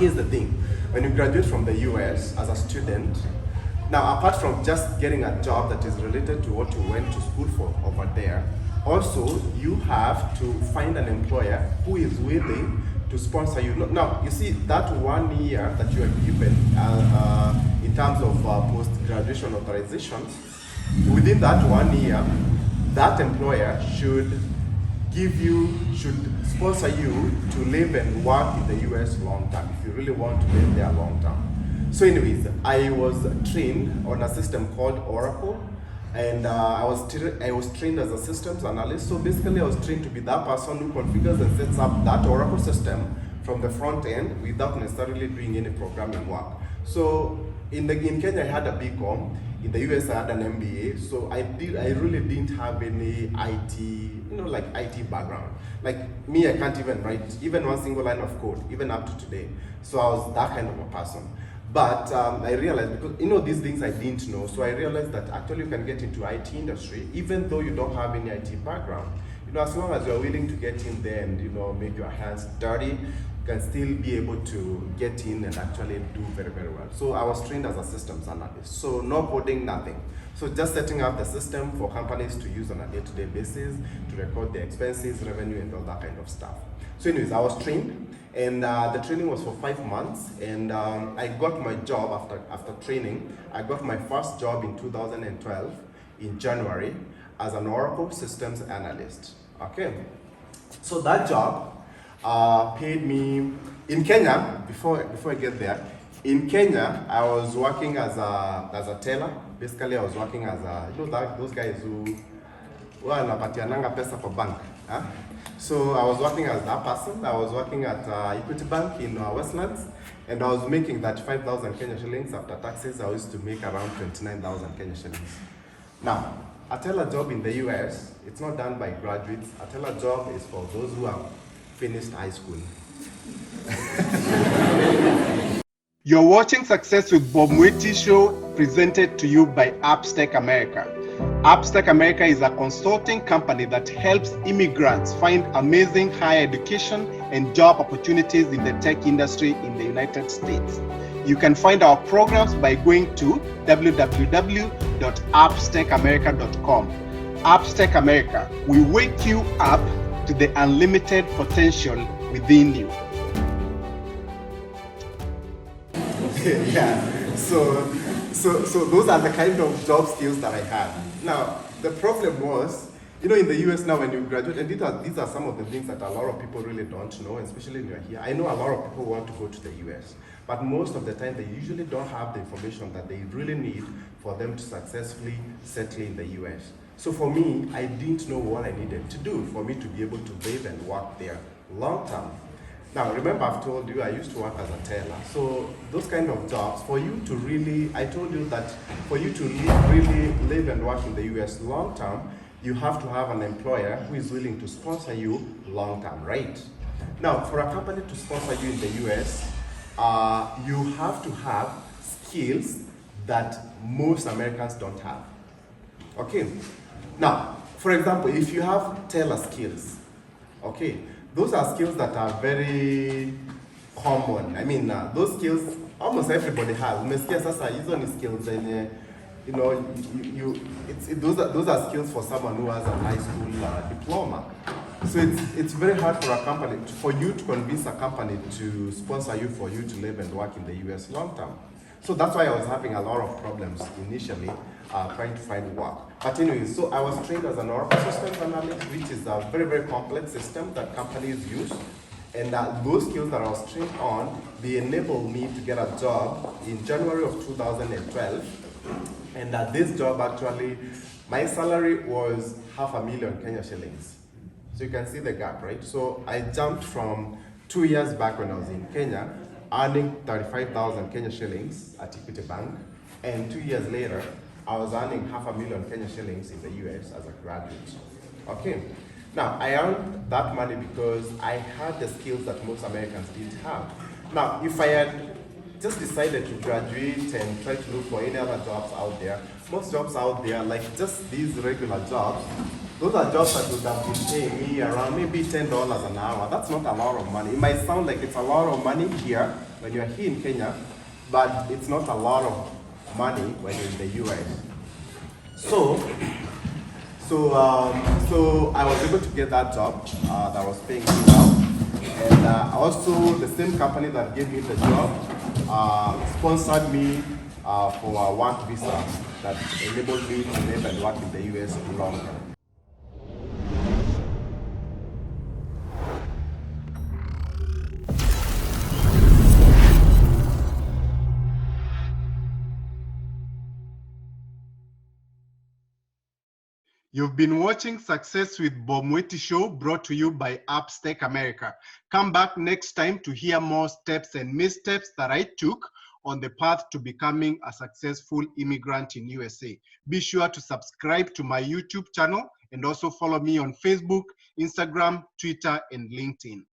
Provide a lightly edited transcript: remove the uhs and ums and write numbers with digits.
here's the thing. When you graduate from the US as a student, now apart from just getting a job that is related to what you went to school for over there, also you have to find an employer who is willing to sponsor you. Now, you see, that 1 year that you are given in terms of post-graduation authorizations, within that 1 year, that employer should sponsor you to live and work in the US long term, if you really want to live there long term. So anyways, I was trained on a system called Oracle, and I was trained as a systems analyst. So basically I was trained to be that person who configures and sets up that Oracle system from the front end without necessarily doing any programming work. So in Kenya I had a BCom, in the US I had an MBA, so I really didn't have any IT, IT background. Like me, I can't even write even one single line of code, even up to today. So I was that kind of a person. But I realized, because these things I didn't know, so I realized that actually you can get into IT industry even though you don't have any IT background. As long as you're willing to get in there and make your hands dirty, you can still be able to get in and actually do very, very well. So I was trained as a systems analyst. So no coding, nothing. So just setting up the system for companies to use on a day-to-day basis, to record their expenses, revenue, and all that kind of stuff. So anyways, I was trained, and the training was for 5 months, and I got my job after training. I got my first job in 2012 in January as an Oracle systems analyst. Okay, so that job paid me in Kenya. Before I get there, in Kenya I was working as a teller. Basically, I was working as those guys who wanapatiananga pesa kwa bank. So I was working as that person. I was working at Equity Bank in Westlands, and I was making that 5,000 Kenya shillings after taxes. I used to make around 29,000 Kenya shillings. Now, a teller job in the US, it's not done by graduates. A teller job is for those who have finished high school. You're watching Success with Bob Mwiti Show, presented to you by Appstech America. Appstech America is a consulting company that helps immigrants find amazing higher education and job opportunities in the tech industry in the United States. You can find our programs by going to www.appstechamerica.com. Appstech America, we wake you up to the unlimited potential within you. Yeah, so those are the kind of job skills that I had. Now, the problem was, in the US now when you graduate, and these are some of the things that a lot of people really don't know, especially when you're here. I know a lot of people want to go to the US, but most of the time they usually don't have the information that they really need for them to successfully settle in the US. So for me, I didn't know what I needed to do for me to be able to live and work there long term. Now, remember I've told you I used to work as a teller. So those kind of jobs, for you to really, I told you that for you to really live and work in the US long term, you have to have an employer who is willing to sponsor you long term, right? Now, for a company to sponsor you in the US, you have to have skills that most Americans don't have. Okay? Now, for example, if you have teller skills, okay, those are skills that are very common. I mean, those skills almost everybody has. Umesikia sasa hizo ni skills zenye, those are skills for someone who has a high school diploma. So it's very hard for you to convince a company to sponsor you for you to live and work in the US long term. So that's why I was having a lot of problems initially trying to find work. But anyway, so I was trained as an Oracle systems analyst, which is a very, very complex system that companies use. And those skills that I was trained on, they enabled me to get a job in January of 2012. And this job actually, my salary was 500,000 Kenya shillings. So you can see the gap, right? So I jumped from 2 years back when I was in Kenya, earning 35,000 Kenya shillings at Equity Bank. And 2 years later, I was earning 500,000 Kenya shillings in the US as a graduate. Okay. Now, I earned that money because I had the skills that most Americans didn't have. Now, if I had just decided to graduate and try to look for any other jobs out there, most jobs out there, like just these regular jobs, those are jobs that would have been paying me around maybe $10 an hour. That's not a lot of money. It might sound like it's a lot of money here, when you're here in Kenya, but it's not a lot of money when you're in the US. So I was able to get that job that was paying me well. And also the same company that gave me the job sponsored me for a work visa that enabled me to live and work in the US longer. You've been watching Success with Bob Mwiti Show, brought to you by Upstake America. Come back next time to hear more steps and missteps that I took on the path to becoming a successful immigrant in USA. Be sure to subscribe to my YouTube channel and also follow me on Facebook, Instagram, Twitter, and LinkedIn.